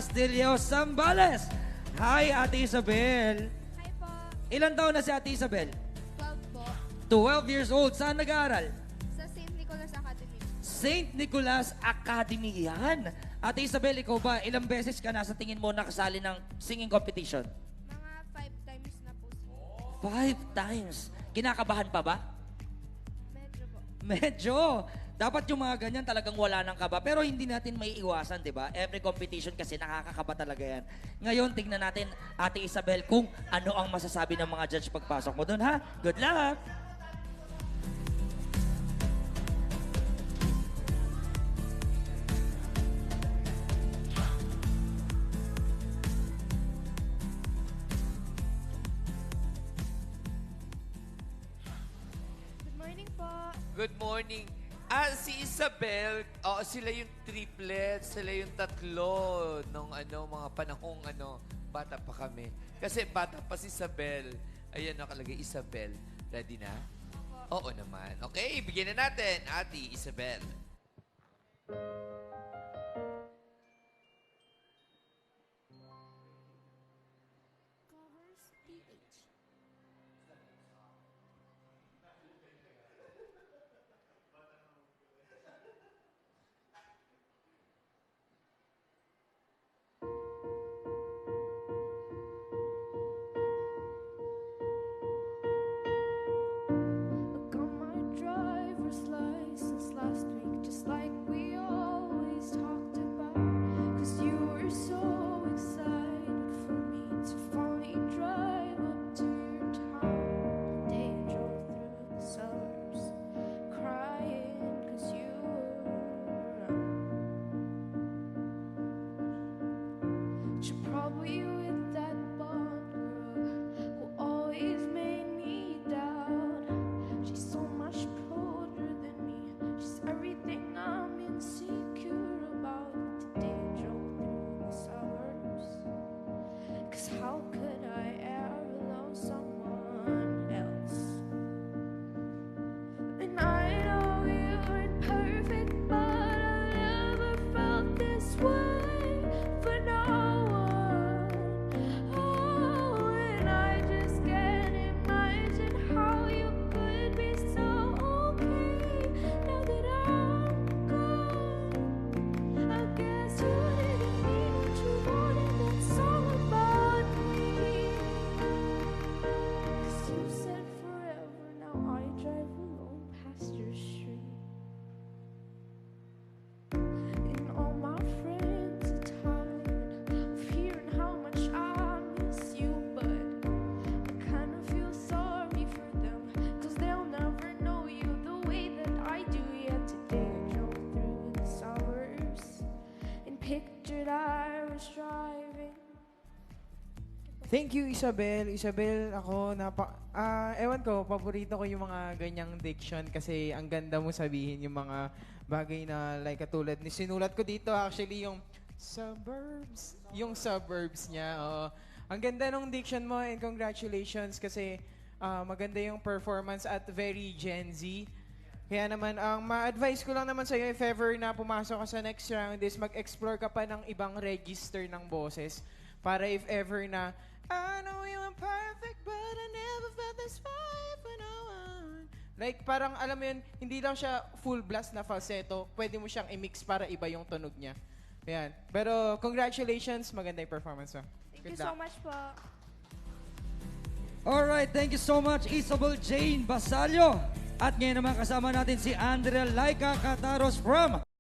Castillo Zambales. Hi, Ate Isabel. Hi po. Ilan taon na si Ate Isabel? 12 po. 12 years old. Saan nag-aaral? Sa St. Nicholas Academy. St. Nicholas Academy yan. Ate Isabel, ikaw ba, ilang beses ka na sa tingin mo nakasali ng singing competition? Mga 5 times na po. 5 times. Kinakabahan pa ba? Medyo po. Medyo. Dapat yung mga ganyan talagang wala ng kaba. Pero hindi natin may iwasan, di ba? Every competition kasi nakakakaba talaga yan. Ngayon, tingnan natin, Ate Isabel, kung ano ang masasabi ng mga judge pagpasok mo doon, ha? Good luck! Good morning po. Good morning. Si Isabel, sila yung triplets, sila yung tatlo nung mga panahong bata pa kami. Kasi bata pa si Isabel. Ayan nakalagay, Isabel. Ready na? Oo naman. Okay, bigyan na natin, Ate Isabel. Covers PH. I got my driver's license last week, just like we always talked about. 'Cause you were so excited for me to finally drive up to your town. They drove through the suburbs, crying 'cause you were around. You're probably with that blonde girl who always made me doubt. She's so much bolder than me. She's everything I'm insecure about. Today drove through the suburbs. 'Cause how could I ever love someone else? And I know you weren't perfect, but I never felt this way for no one. Oh, and I just can't imagine how you could be so okay now that I'm gone. I guess you didn't mean what you wanted, that's all about me. 'Cause you said forever, now I drive alone past your street. And all my friends are tired of hearing how much I miss you, but I kind of feel sorry for them, 'cause they'll never know you the way that I do. Yet today I drove through the suburbs and pictured I was driving. Thank you, Isabel. Isabel, ako, ewan ko, paborito ko yung mga ganyang diction kasi ang ganda mo sabihin yung mga bagay na like katulad ni sinulat ko dito actually yung suburbs niya. Oo. Ang ganda ng diction mo and congratulations kasi maganda yung performance at very Gen Z. Kaya naman, ang ma-advise ko lang naman sa'yo if ever na pumasok ka sa next round is mag-explore ka pa ng ibang register ng boses para if ever na I know you are perfect but I never felt this way for no one. Like parang alam mo yun, hindi lang siya full blast na falsetto, pwede mo siyang i-mix para iba yung tunog niya. Ayan. Pero congratulations, maganda yung performance mo. Thank you so much po. Alright, thank you so much, Isabel Jane Basalio. At ngayon naman kasama natin si Andrea Laika Cataros from